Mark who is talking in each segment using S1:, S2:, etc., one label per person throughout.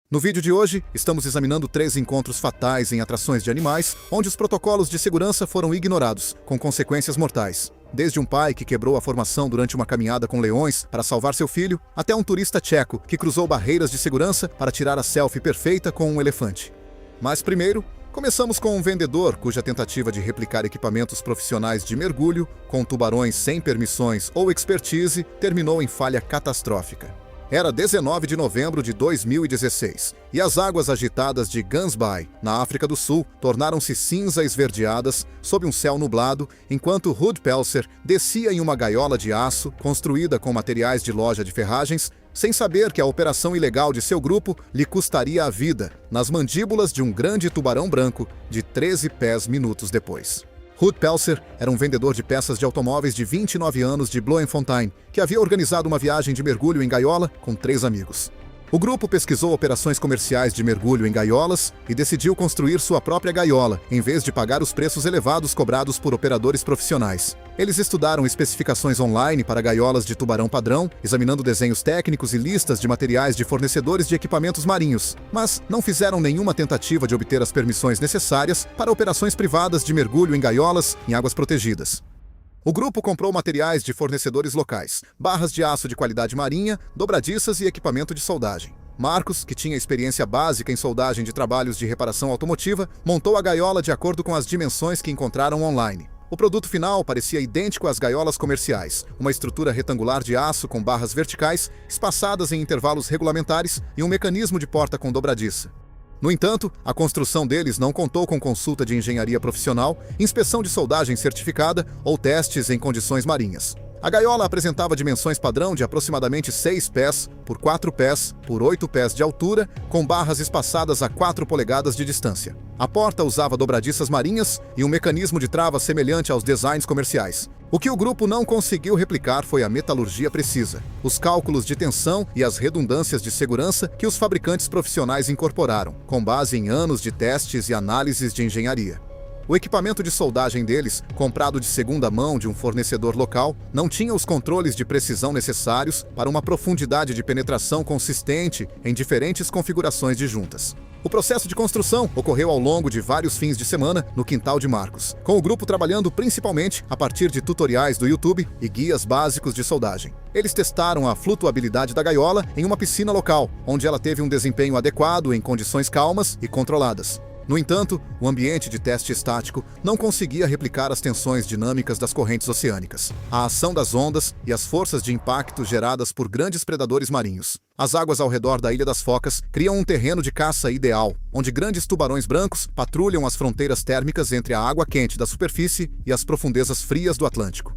S1: No vídeo de hoje, estamos examinando 3 encontros fatais em atrações de animais, onde os protocolos de segurança foram ignorados, com consequências mortais. Desde um pai que quebrou a formação durante uma caminhada com leões para salvar seu filho, até um turista tcheco que cruzou barreiras de segurança para tirar a selfie perfeita com um elefante. Mas primeiro, começamos com um vendedor cuja tentativa de replicar equipamentos profissionais de mergulho com tubarões sem permissões ou expertise terminou em falha catastrófica. Era 19 de novembro de 2016, e as águas agitadas de Gansbaai, na África do Sul, tornaram-se cinza esverdeadas sob um céu nublado, enquanto Ruud Pelser descia em uma gaiola de aço construída com materiais de loja de ferragens, sem saber que a operação ilegal de seu grupo lhe custaria a vida, nas mandíbulas de um grande tubarão branco de 13 pés minutos depois. Ruud Pelser era um vendedor de peças de automóveis de 29 anos de Bloemfontein, que havia organizado uma viagem de mergulho em gaiola com 3 amigos. O grupo pesquisou operações comerciais de mergulho em gaiolas e decidiu construir sua própria gaiola, em vez de pagar os preços elevados cobrados por operadores profissionais. Eles estudaram especificações online para gaiolas de tubarão padrão, examinando desenhos técnicos e listas de materiais de fornecedores de equipamentos marinhos, mas não fizeram nenhuma tentativa de obter as permissões necessárias para operações privadas de mergulho em gaiolas em águas protegidas. O grupo comprou materiais de fornecedores locais, barras de aço de qualidade marinha, dobradiças e equipamento de soldagem. Marcos, que tinha experiência básica em soldagem de trabalhos de reparação automotiva, montou a gaiola de acordo com as dimensões que encontraram online. O produto final parecia idêntico às gaiolas comerciais, uma estrutura retangular de aço com barras verticais, espaçadas em intervalos regulamentares e um mecanismo de porta com dobradiça. No entanto, a construção deles não contou com consulta de engenharia profissional, inspeção de soldagem certificada ou testes em condições marinhas. A gaiola apresentava dimensões padrão de aproximadamente 6 pés por 4 pés por 8 pés de altura, com barras espaçadas a 4 polegadas de distância. A porta usava dobradiças marinhas e um mecanismo de trava semelhante aos designs comerciais. O que o grupo não conseguiu replicar foi a metalurgia precisa, os cálculos de tensão e as redundâncias de segurança que os fabricantes profissionais incorporaram, com base em anos de testes e análises de engenharia. O equipamento de soldagem deles, comprado de segunda mão de um fornecedor local, não tinha os controles de precisão necessários para uma profundidade de penetração consistente em diferentes configurações de juntas. O processo de construção ocorreu ao longo de vários fins de semana no quintal de Marcos, com o grupo trabalhando principalmente a partir de tutoriais do YouTube e guias básicos de soldagem. Eles testaram a flutuabilidade da gaiola em uma piscina local, onde ela teve um desempenho adequado em condições calmas e controladas. No entanto, o ambiente de teste estático não conseguia replicar as tensões dinâmicas das correntes oceânicas, a ação das ondas e as forças de impacto geradas por grandes predadores marinhos. As águas ao redor da Ilha das Focas criam um terreno de caça ideal, onde grandes tubarões brancos patrulham as fronteiras térmicas entre a água quente da superfície e as profundezas frias do Atlântico.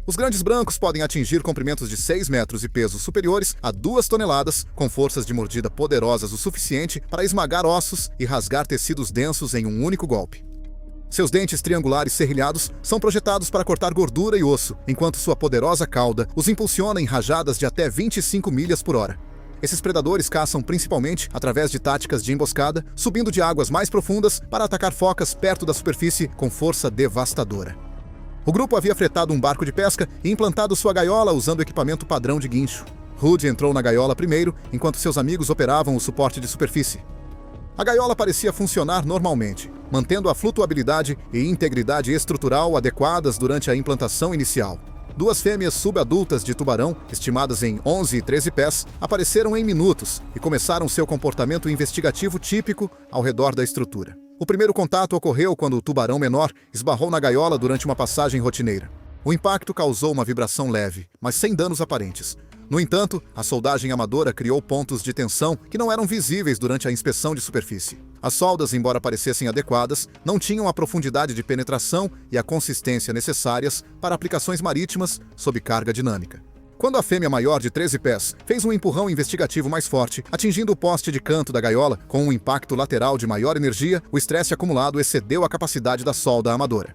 S1: Os grandes brancos podem atingir comprimentos de 6 metros e pesos superiores a 2 toneladas, com forças de mordida poderosas o suficiente para esmagar ossos e rasgar tecidos densos em um único golpe. Seus dentes triangulares serrilhados são projetados para cortar gordura e osso, enquanto sua poderosa cauda os impulsiona em rajadas de até 25 milhas por hora. Esses predadores caçam principalmente através de táticas de emboscada, subindo de águas mais profundas para atacar focas perto da superfície com força devastadora. O grupo havia fretado um barco de pesca e implantado sua gaiola usando equipamento padrão de guincho. Ruud entrou na gaiola primeiro, enquanto seus amigos operavam o suporte de superfície. A gaiola parecia funcionar normalmente, mantendo a flutuabilidade e integridade estrutural adequadas durante a implantação inicial. 2 fêmeas subadultas de tubarão, estimadas em 11 e 13 pés, apareceram em minutos e começaram seu comportamento investigativo típico ao redor da estrutura. O primeiro contato ocorreu quando o tubarão menor esbarrou na gaiola durante uma passagem rotineira. O impacto causou uma vibração leve, mas sem danos aparentes. No entanto, a soldagem amadora criou pontos de tensão que não eram visíveis durante a inspeção de superfície. As soldas, embora parecessem adequadas, não tinham a profundidade de penetração e a consistência necessárias para aplicações marítimas sob carga dinâmica. Quando a fêmea maior de 13 pés fez um empurrão investigativo mais forte, atingindo o poste de canto da gaiola com um impacto lateral de maior energia, o estresse acumulado excedeu a capacidade da solda amadora.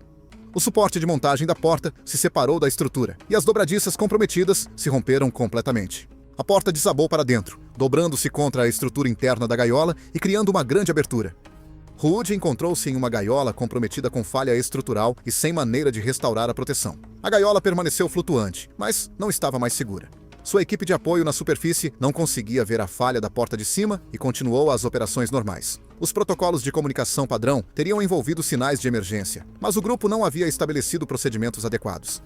S1: O suporte de montagem da porta se separou da estrutura e as dobradiças comprometidas se romperam completamente. A porta desabou para dentro, dobrando-se contra a estrutura interna da gaiola e criando uma grande abertura. Ruud encontrou-se em uma gaiola comprometida com falha estrutural e sem maneira de restaurar a proteção. A gaiola permaneceu flutuante, mas não estava mais segura. Sua equipe de apoio na superfície não conseguia ver a falha da porta de cima e continuou as operações normais. Os protocolos de comunicação padrão teriam envolvido sinais de emergência, mas o grupo não havia estabelecido procedimentos adequados.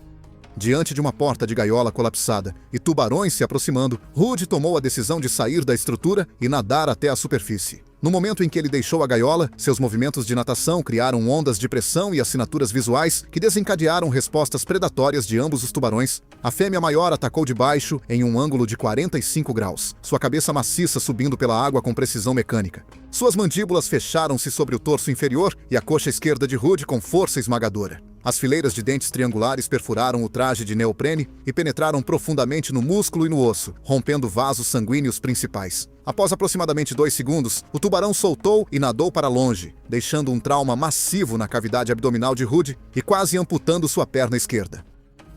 S1: Diante de uma porta de gaiola colapsada e tubarões se aproximando, Rude tomou a decisão de sair da estrutura e nadar até a superfície. No momento em que ele deixou a gaiola, seus movimentos de natação criaram ondas de pressão e assinaturas visuais que desencadearam respostas predatórias de ambos os tubarões. A fêmea maior atacou de baixo em um ângulo de 45 graus, sua cabeça maciça subindo pela água com precisão mecânica. Suas mandíbulas fecharam-se sobre o torso inferior e a coxa esquerda de Rude com força esmagadora. As fileiras de dentes triangulares perfuraram o traje de neoprene e penetraram profundamente no músculo e no osso, rompendo vasos sanguíneos principais. Após aproximadamente 2 segundos, o tubarão soltou e nadou para longe, deixando um trauma massivo na cavidade abdominal de Rude e quase amputando sua perna esquerda.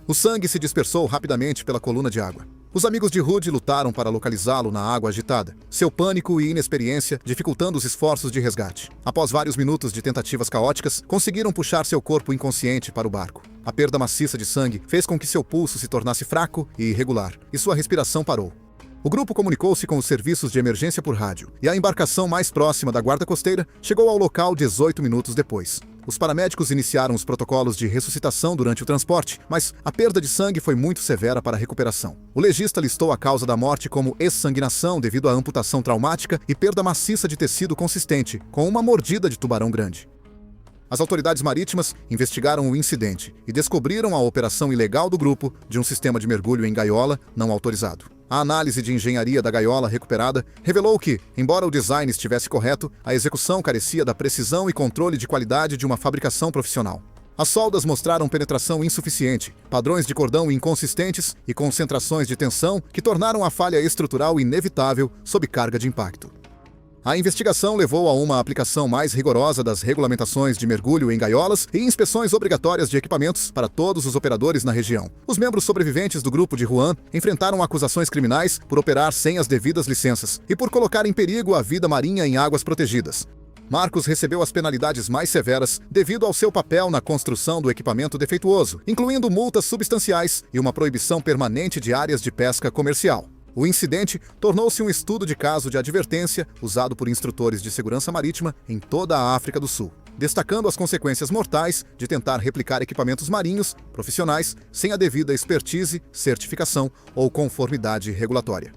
S1: O sangue se dispersou rapidamente pela coluna de água. Os amigos de Rude lutaram para localizá-lo na água agitada, seu pânico e inexperiência dificultando os esforços de resgate. Após vários minutos de tentativas caóticas, conseguiram puxar seu corpo inconsciente para o barco. A perda maciça de sangue fez com que seu pulso se tornasse fraco e irregular, e sua respiração parou. O grupo comunicou-se com os serviços de emergência por rádio, e a embarcação mais próxima da guarda costeira chegou ao local 18 minutos depois. Os paramédicos iniciaram os protocolos de ressuscitação durante o transporte, mas a perda de sangue foi muito severa para a recuperação. O legista listou a causa da morte como exsanguinação devido à amputação traumática e perda maciça de tecido consistente, com uma mordida de tubarão grande. As autoridades marítimas investigaram o incidente e descobriram a operação ilegal do grupo de um sistema de mergulho em gaiola não autorizado. A análise de engenharia da gaiola recuperada revelou que, embora o design estivesse correto, a execução carecia da precisão e controle de qualidade de uma fabricação profissional. As soldas mostraram penetração insuficiente, padrões de cordão inconsistentes e concentrações de tensão que tornaram a falha estrutural inevitável sob carga de impacto. A investigação levou a uma aplicação mais rigorosa das regulamentações de mergulho em gaiolas e inspeções obrigatórias de equipamentos para todos os operadores na região. Os membros sobreviventes do grupo de Juan enfrentaram acusações criminais por operar sem as devidas licenças e por colocar em perigo a vida marinha em águas protegidas. Marcos recebeu as penalidades mais severas devido ao seu papel na construção do equipamento defeituoso, incluindo multas substanciais e uma proibição permanente de áreas de pesca comercial. O incidente tornou-se um estudo de caso de advertência usado por instrutores de segurança marítima em toda a África do Sul, destacando as consequências mortais de tentar replicar equipamentos marinhos profissionais sem a devida expertise, certificação ou conformidade regulatória.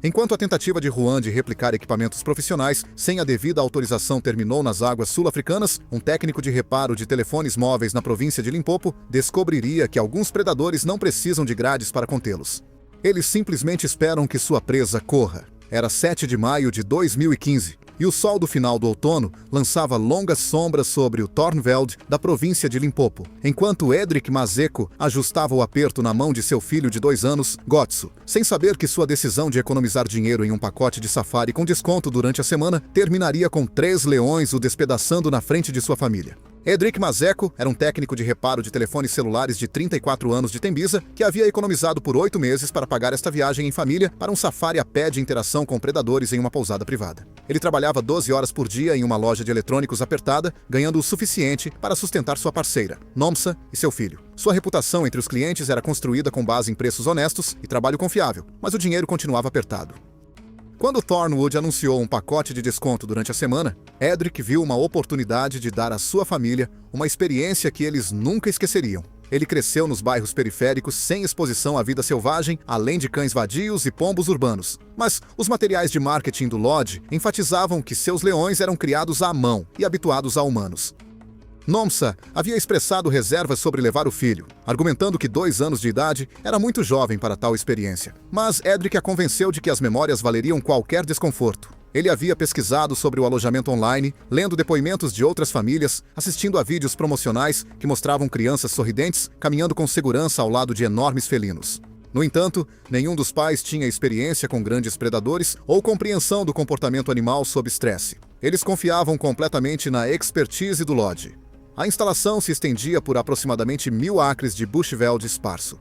S1: Enquanto a tentativa de Juan de replicar equipamentos profissionais sem a devida autorização terminou nas águas sul-africanas, um técnico de reparo de telefones móveis na província de Limpopo descobriria que alguns predadores não precisam de grades para contê-los. Eles simplesmente esperam que sua presa corra. Era 7 de maio de 2015, e o sol do final do outono lançava longas sombras sobre o Tornveld da província de Limpopo, enquanto Edric Mazeko ajustava o aperto na mão de seu filho de 2 anos, Gotsu, sem saber que sua decisão de economizar dinheiro em um pacote de safari com desconto durante a semana terminaria com 3 leões o despedaçando na frente de sua família. Edric Mazeko era um técnico de reparo de telefones celulares de 34 anos de Tembisa que havia economizado por 8 meses para pagar esta viagem em família para um safari a pé de interação com predadores em uma pousada privada. Ele trabalhava 12 horas por dia em uma loja de eletrônicos apertada, ganhando o suficiente para sustentar sua parceira, Nomsa, e seu filho. Sua reputação entre os clientes era construída com base em preços honestos e trabalho confiável, mas o dinheiro continuava apertado. Quando Thornwood anunciou um pacote de desconto durante a semana, Edric viu uma oportunidade de dar à sua família uma experiência que eles nunca esqueceriam. Ele cresceu nos bairros periféricos sem exposição à vida selvagem, além de cães vadios e pombos urbanos. Mas os materiais de marketing do Lodge enfatizavam que seus leões eram criados à mão e habituados a humanos. Nomsa havia expressado reservas sobre levar o filho, argumentando que 2 anos de idade era muito jovem para tal experiência. Mas Edric a convenceu de que as memórias valeriam qualquer desconforto. Ele havia pesquisado sobre o alojamento online, lendo depoimentos de outras famílias, assistindo a vídeos promocionais que mostravam crianças sorridentes caminhando com segurança ao lado de enormes felinos. No entanto, nenhum dos pais tinha experiência com grandes predadores ou compreensão do comportamento animal sob estresse. Eles confiavam completamente na expertise do Lodge. A instalação se estendia por aproximadamente 1000 acres de bushveld esparso.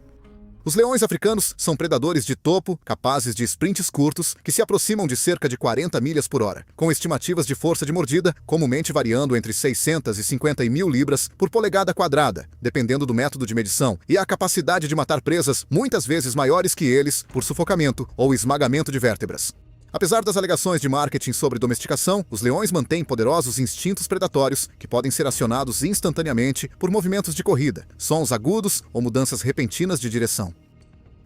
S1: Os leões africanos são predadores de topo, capazes de sprints curtos que se aproximam de cerca de 40 milhas por hora, com estimativas de força de mordida comumente variando entre 650 e 1.000 libras por polegada quadrada, dependendo do método de medição, e a capacidade de matar presas muitas vezes maiores que eles por sufocamento ou esmagamento de vértebras. Apesar das alegações de marketing sobre domesticação, os leões mantêm poderosos instintos predatórios que podem ser acionados instantaneamente por movimentos de corrida, sons agudos ou mudanças repentinas de direção.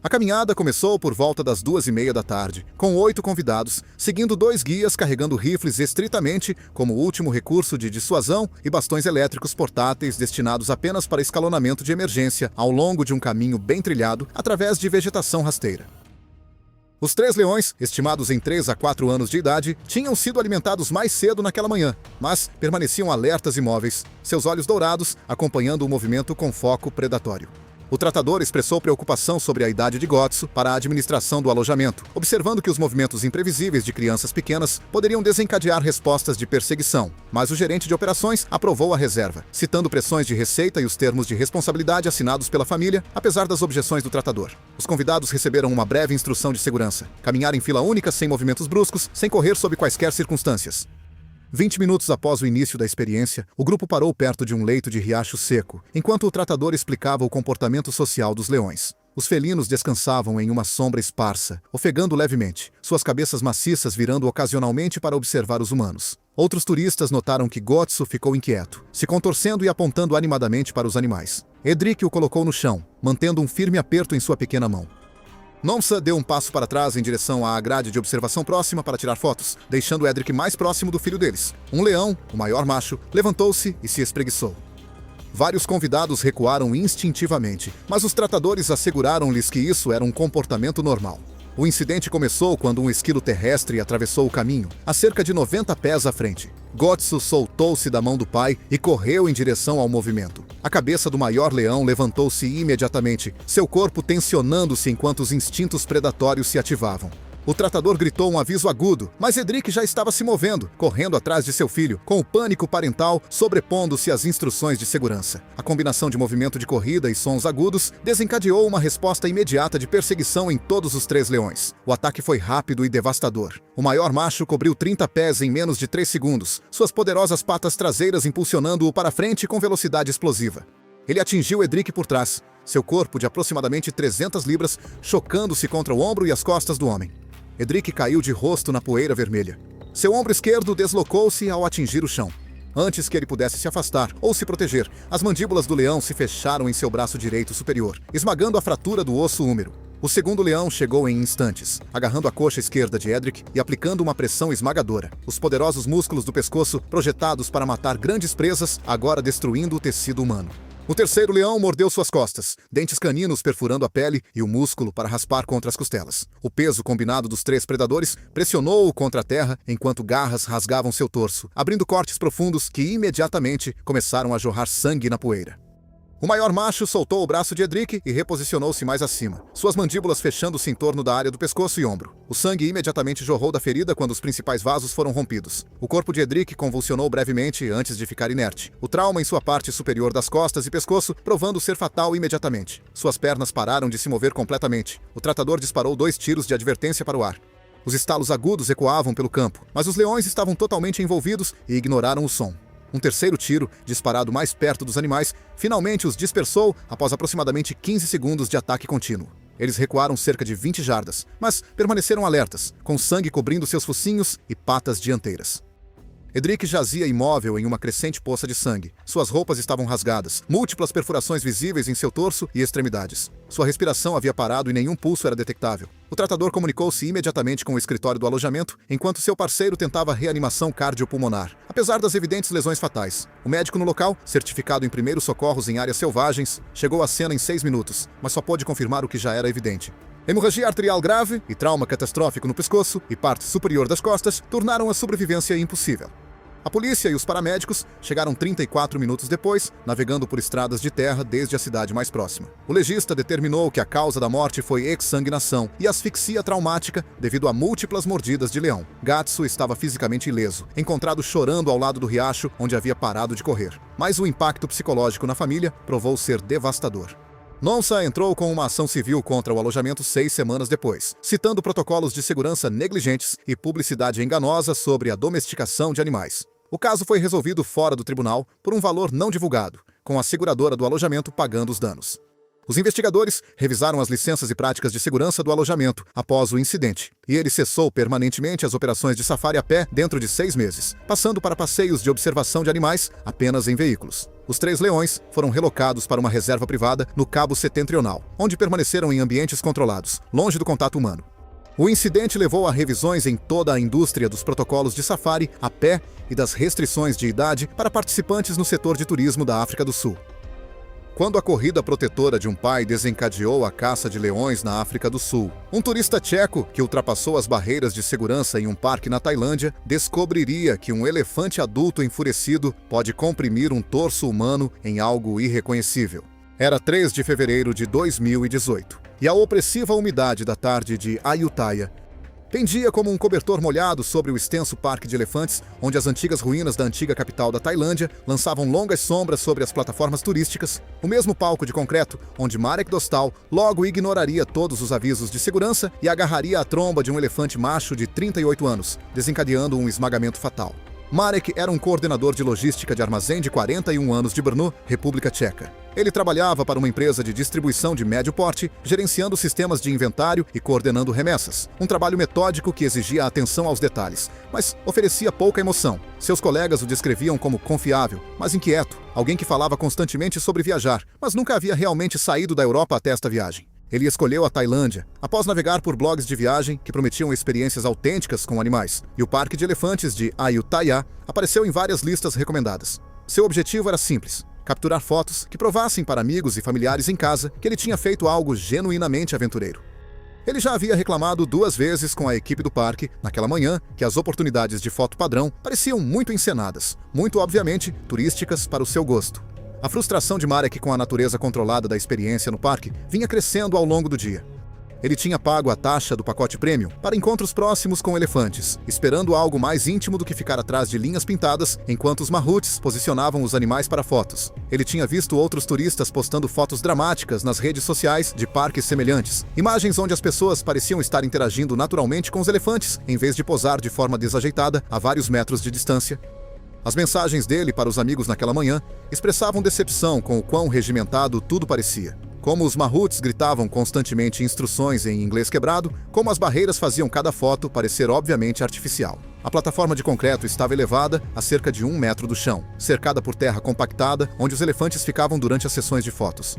S1: A caminhada começou por volta das 2:30 da tarde, com 8 convidados, seguindo 2 guias carregando rifles estritamente como último recurso de dissuasão e bastões elétricos portáteis destinados apenas para escalonamento de emergência ao longo de um caminho bem trilhado através de vegetação rasteira. Os 3 leões, estimados em 3 a 4 anos de idade, tinham sido alimentados mais cedo naquela manhã, mas permaneciam alertas e imóveis, seus olhos dourados acompanhando o movimento com foco predatório. O tratador expressou preocupação sobre a idade de Gotsu para a administração do alojamento, observando que os movimentos imprevisíveis de crianças pequenas poderiam desencadear respostas de perseguição, mas o gerente de operações aprovou a reserva, citando pressões de receita e os termos de responsabilidade assinados pela família, apesar das objeções do tratador. Os convidados receberam uma breve instrução de segurança: caminhar em fila única sem movimentos bruscos, sem correr sob quaisquer circunstâncias. 20 minutos após o início da experiência, o grupo parou perto de um leito de riacho seco, enquanto o tratador explicava o comportamento social dos leões. Os felinos descansavam em uma sombra esparsa, ofegando levemente, suas cabeças maciças virando ocasionalmente para observar os humanos. Outros turistas notaram que Gotsu ficou inquieto, se contorcendo e apontando animadamente para os animais. Edric o colocou no chão, mantendo um firme aperto em sua pequena mão. Nomsa deu um passo para trás em direção à grade de observação próxima para tirar fotos, deixando Edric mais próximo do filho deles. Um leão, o maior macho, levantou-se e se espreguiçou. Vários convidados recuaram instintivamente, mas os tratadores asseguraram-lhes que isso era um comportamento normal. O incidente começou quando um esquilo terrestre atravessou o caminho, a cerca de 90 pés à frente. Gotsu soltou-se da mão do pai e correu em direção ao movimento. A cabeça do maior leão levantou-se imediatamente, seu corpo tensionando-se enquanto os instintos predatórios se ativavam. O tratador gritou um aviso agudo, mas Edric já estava se movendo, correndo atrás de seu filho, com o pânico parental sobrepondo-se às instruções de segurança. A combinação de movimento de corrida e sons agudos desencadeou uma resposta imediata de perseguição em todos os 3 leões. O ataque foi rápido e devastador. O maior macho cobriu 30 pés em menos de 3 segundos, suas poderosas patas traseiras impulsionando-o para frente com velocidade explosiva. Ele atingiu Edric por trás, seu corpo de aproximadamente 300 libras chocando-se contra o ombro e as costas do homem. Edric caiu de rosto na poeira vermelha. Seu ombro esquerdo deslocou-se ao atingir o chão. Antes que ele pudesse se afastar ou se proteger, as mandíbulas do leão se fecharam em seu braço direito superior, esmagando a fratura do osso húmero. O segundo leão chegou em instantes, agarrando a coxa esquerda de Edric e aplicando uma pressão esmagadora. Os poderosos músculos do pescoço, projetados para matar grandes presas, agora destruindo o tecido humano. O terceiro leão mordeu suas costas, dentes caninos perfurando a pele e o músculo para raspar contra as costelas. O peso combinado dos 3 predadores pressionou-o contra a terra enquanto garras rasgavam seu torso, abrindo cortes profundos que imediatamente começaram a jorrar sangue na poeira. O maior macho soltou o braço de Edric e reposicionou-se mais acima, suas mandíbulas fechando-se em torno da área do pescoço e ombro. O sangue imediatamente jorrou da ferida quando os principais vasos foram rompidos. O corpo de Edric convulsionou brevemente antes de ficar inerte. O trauma em sua parte superior das costas e pescoço provando ser fatal imediatamente. Suas pernas pararam de se mover completamente. O tratador disparou 2 tiros de advertência para o ar. Os estalos agudos ecoavam pelo campo, mas os leões estavam totalmente envolvidos e ignoraram o som. Um terceiro tiro, disparado mais perto dos animais, finalmente os dispersou após aproximadamente 15 segundos de ataque contínuo. Eles recuaram cerca de 20 jardas, mas permaneceram alertas, com sangue cobrindo seus focinhos e patas dianteiras. Edric jazia imóvel em uma crescente poça de sangue. Suas roupas estavam rasgadas, múltiplas perfurações visíveis em seu torso e extremidades. Sua respiração havia parado e nenhum pulso era detectável. O tratador comunicou-se imediatamente com o escritório do alojamento, enquanto seu parceiro tentava reanimação cardiopulmonar. Apesar das evidentes lesões fatais, o médico no local, certificado em primeiros socorros em áreas selvagens, chegou à cena em 6 minutos, mas só pôde confirmar o que já era evidente. Hemorragia arterial grave e trauma catastrófico no pescoço e parte superior das costas tornaram a sobrevivência impossível. A polícia e os paramédicos chegaram 34 minutos depois, navegando por estradas de terra desde a cidade mais próxima. O legista determinou que a causa da morte foi exsanguinação e asfixia traumática devido a múltiplas mordidas de leão. Gatsu estava fisicamente ileso, encontrado chorando ao lado do riacho onde havia parado de correr. Mas o impacto psicológico na família provou ser devastador. Nonsa entrou com uma ação civil contra o alojamento 6 semanas depois, citando protocolos de segurança negligentes e publicidade enganosa sobre a domesticação de animais. O caso foi resolvido fora do tribunal por um valor não divulgado, com a seguradora do alojamento pagando os danos. Os investigadores revisaram as licenças e práticas de segurança do alojamento após o incidente, e ele cessou permanentemente as operações de safari a pé dentro de 6 meses, passando para passeios de observação de animais apenas em veículos. Os 3 leões foram relocados para uma reserva privada no Cabo Setentrional, onde permaneceram em ambientes controlados, longe do contato humano. O incidente levou a revisões em toda a indústria dos protocolos de safari a pé e das restrições de idade para participantes no setor de turismo da África do Sul. Quando a corrida protetora de um pai desencadeou a caça de leões na África do Sul, um turista tcheco que ultrapassou as barreiras de segurança em um parque na Tailândia descobriria que um elefante adulto enfurecido pode comprimir um torso humano em algo irreconhecível. Era 3 de fevereiro de 2018, e a opressiva umidade da tarde de Ayutthaya pendia como um cobertor molhado sobre o extenso parque de elefantes, onde as antigas ruínas da antiga capital da Tailândia lançavam longas sombras sobre as plataformas turísticas, o mesmo palco de concreto onde Marek Dostal logo ignoraria todos os avisos de segurança e agarraria a tromba de um elefante macho de 38 anos, desencadeando um esmagamento fatal. Marek era um coordenador de logística de armazém de 41 anos de Brno, República Tcheca. Ele trabalhava para uma empresa de distribuição de médio porte, gerenciando sistemas de inventário e coordenando remessas. Um trabalho metódico que exigia atenção aos detalhes, mas oferecia pouca emoção. Seus colegas o descreviam como confiável, mas inquieto, alguém que falava constantemente sobre viajar, mas nunca havia realmente saído da Europa até esta viagem. Ele escolheu a Tailândia, após navegar por blogs de viagem que prometiam experiências autênticas com animais, e o Parque de Elefantes de Ayutthaya apareceu em várias listas recomendadas. Seu objetivo era simples: capturar fotos que provassem para amigos e familiares em casa que ele tinha feito algo genuinamente aventureiro. Ele já havia reclamado 2 vezes com a equipe do parque, naquela manhã, que as oportunidades de foto padrão pareciam muito encenadas, muito obviamente turísticas para o seu gosto. A frustração de Marek com a natureza controlada da experiência no parque vinha crescendo ao longo do dia. Ele tinha pago a taxa do pacote premium para encontros próximos com elefantes, esperando algo mais íntimo do que ficar atrás de linhas pintadas enquanto os mahouts posicionavam os animais para fotos. Ele tinha visto outros turistas postando fotos dramáticas nas redes sociais de parques semelhantes, imagens onde as pessoas pareciam estar interagindo naturalmente com os elefantes, em vez de posar de forma desajeitada a vários metros de distância. As mensagens dele para os amigos naquela manhã expressavam decepção com o quão regimentado tudo parecia. Como os mahouts gritavam constantemente instruções em inglês quebrado, como as barreiras faziam cada foto parecer obviamente artificial. A plataforma de concreto estava elevada a cerca de 1 metro do chão, cercada por terra compactada, onde os elefantes ficavam durante as sessões de fotos.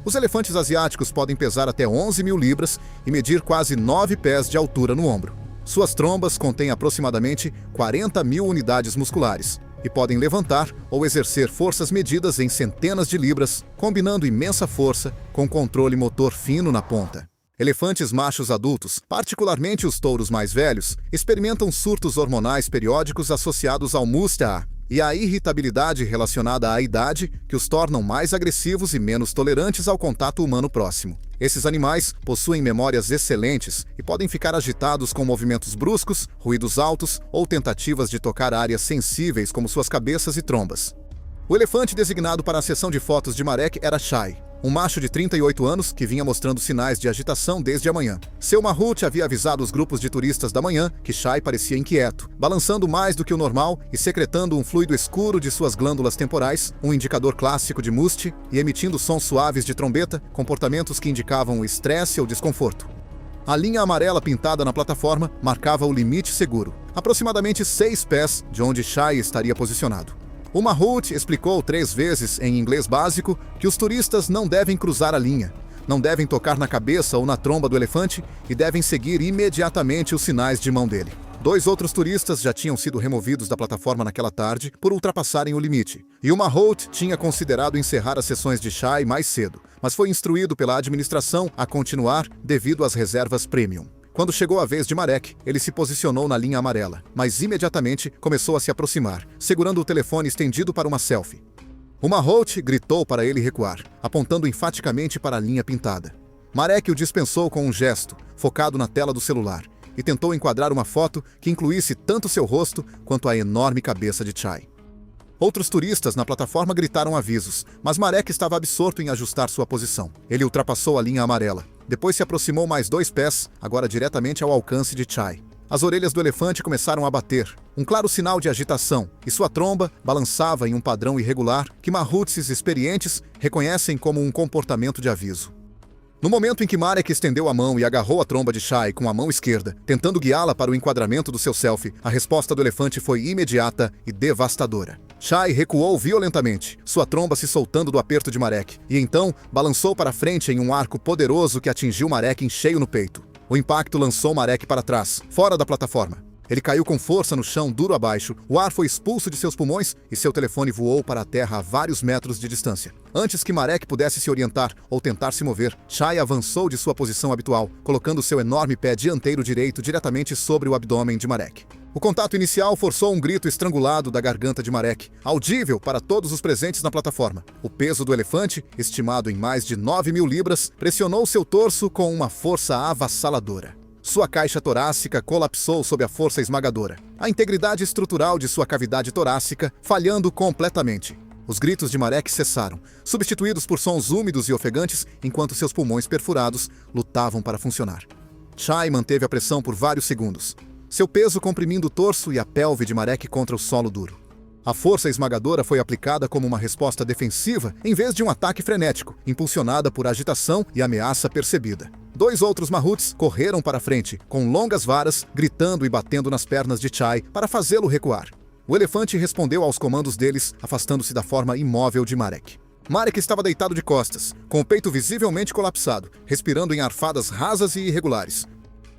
S1: Os elefantes asiáticos podem pesar até 11.000 libras e medir quase 9 pés de altura no ombro. Suas trombas contêm aproximadamente 40.000 unidades musculares e podem levantar ou exercer forças medidas em centenas de libras, combinando imensa força com controle motor fino na ponta. Elefantes machos adultos, particularmente os touros mais velhos, experimentam surtos hormonais periódicos associados ao mustaa e à irritabilidade relacionada à idade, que os tornam mais agressivos e menos tolerantes ao contato humano próximo. Esses animais possuem memórias excelentes e podem ficar agitados com movimentos bruscos, ruídos altos ou tentativas de tocar áreas sensíveis como suas cabeças e trombas. O elefante designado para a sessão de fotos de Marek era Shai, um macho de 38 anos que vinha mostrando sinais de agitação desde a manhã. Seu mahout havia avisado os grupos de turistas da manhã que Shai parecia inquieto, balançando mais do que o normal e secretando um fluido escuro de suas glândulas temporais, um indicador clássico de muste, e emitindo sons suaves de trombeta, comportamentos que indicavam estresse ou desconforto. A linha amarela pintada na plataforma marcava o limite seguro, aproximadamente 6 pés de onde Shai estaria posicionado. O mahout explicou 3 vezes em inglês básico que os turistas não devem cruzar a linha, não devem tocar na cabeça ou na tromba do elefante e devem seguir imediatamente os sinais de mão dele. 2 outros turistas já tinham sido removidos da plataforma naquela tarde por ultrapassarem o limite, e o mahout tinha considerado encerrar as sessões de Shai mais cedo, mas foi instruído pela administração a continuar devido às reservas premium. Quando chegou a vez de Marek, ele se posicionou na linha amarela, mas imediatamente começou a se aproximar, segurando o telefone estendido para uma selfie. O mahout gritou para ele recuar, apontando enfaticamente para a linha pintada. Marek o dispensou com um gesto, focado na tela do celular, e tentou enquadrar uma foto que incluísse tanto seu rosto quanto a enorme cabeça de Shai. Outros turistas na plataforma gritaram avisos, mas Marek estava absorto em ajustar sua posição. Ele ultrapassou a linha amarela. Depois se aproximou mais 2 pés, agora diretamente ao alcance de Chai. As orelhas do elefante começaram a bater, um claro sinal de agitação, e sua tromba balançava em um padrão irregular que mahouts experientes reconhecem como um comportamento de aviso. No momento em que Marek estendeu a mão e agarrou a tromba de Chai com a mão esquerda, tentando guiá-la para o enquadramento do seu selfie, a resposta do elefante foi imediata e devastadora. Chai recuou violentamente, sua tromba se soltando do aperto de Marek, e então balançou para frente em um arco poderoso que atingiu Marek em cheio no peito. O impacto lançou Marek para trás, fora da plataforma. Ele caiu com força no chão, duro abaixo, o ar foi expulso de seus pulmões e seu telefone voou para a terra a vários metros de distância. Antes que Marek pudesse se orientar ou tentar se mover, Chai avançou de sua posição habitual, colocando seu enorme pé dianteiro direito diretamente sobre o abdômen de Marek. O contato inicial forçou um grito estrangulado da garganta de Marek, audível para todos os presentes na plataforma. O peso do elefante, estimado em mais de 9.000 libras, pressionou seu torso com uma força avassaladora. Sua caixa torácica colapsou sob a força esmagadora, a integridade estrutural de sua cavidade torácica falhando completamente. Os gritos de Marek cessaram, substituídos por sons úmidos e ofegantes, enquanto seus pulmões perfurados lutavam para funcionar. Chai manteve a pressão por vários segundos, seu peso comprimindo o torso e a pelve de Marek contra o solo duro. A força esmagadora foi aplicada como uma resposta defensiva em vez de um ataque frenético, impulsionada por agitação e ameaça percebida. 2 outros mahouts correram para frente, com longas varas, gritando e batendo nas pernas de Chai para fazê-lo recuar. O elefante respondeu aos comandos deles, afastando-se da forma imóvel de Marek. Marek estava deitado de costas, com o peito visivelmente colapsado, respirando em arfadas rasas e irregulares.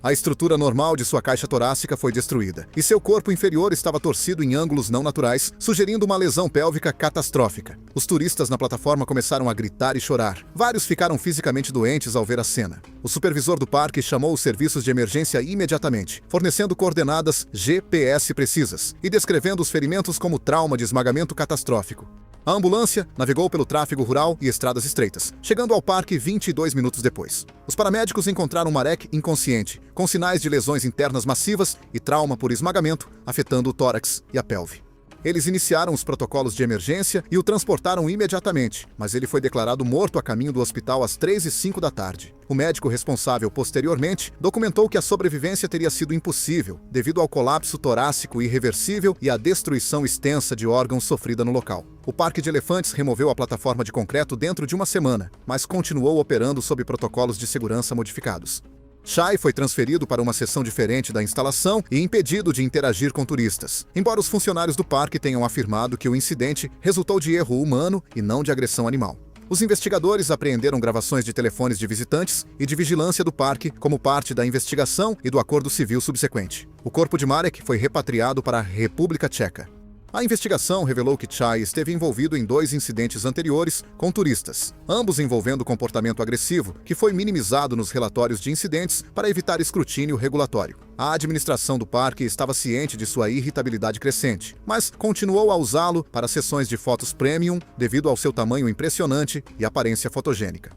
S1: A estrutura normal de sua caixa torácica foi destruída, e seu corpo inferior estava torcido em ângulos não naturais, sugerindo uma lesão pélvica catastrófica. Os turistas na plataforma começaram a gritar e chorar. Vários ficaram fisicamente doentes ao ver a cena. O supervisor do parque chamou os serviços de emergência imediatamente, fornecendo coordenadas GPS precisas e descrevendo os ferimentos como trauma de esmagamento catastrófico. A ambulância navegou pelo tráfego rural e estradas estreitas, chegando ao parque 22 minutos depois. Os paramédicos encontraram Marek inconsciente, com sinais de lesões internas massivas e trauma por esmagamento, afetando o tórax e a pelve. Eles iniciaram os protocolos de emergência e o transportaram imediatamente, mas ele foi declarado morto a caminho do hospital às 3h05 da tarde. O médico responsável, posteriormente, documentou que a sobrevivência teria sido impossível, devido ao colapso torácico irreversível e à destruição extensa de órgãos sofrida no local. O Parque de Elefantes removeu a plataforma de concreto dentro de uma semana, mas continuou operando sob protocolos de segurança modificados. Chai foi transferido para uma seção diferente da instalação e impedido de interagir com turistas, embora os funcionários do parque tenham afirmado que o incidente resultou de erro humano e não de agressão animal. Os investigadores apreenderam gravações de telefones de visitantes e de vigilância do parque como parte da investigação e do acordo civil subsequente. O corpo de Marek foi repatriado para a República Tcheca. A investigação revelou que Chai esteve envolvido em 2 incidentes anteriores com turistas, ambos envolvendo comportamento agressivo, que foi minimizado nos relatórios de incidentes para evitar escrutínio regulatório. A administração do parque estava ciente de sua irritabilidade crescente, mas continuou a usá-lo para sessões de fotos premium devido ao seu tamanho impressionante e aparência fotogênica.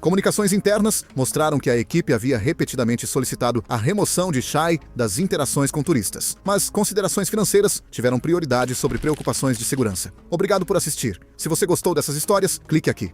S1: Comunicações internas mostraram que a equipe havia repetidamente solicitado a remoção de Chai das interações com turistas, mas considerações financeiras tiveram prioridade sobre preocupações de segurança. Obrigado por assistir. Se você gostou dessas histórias, clique aqui.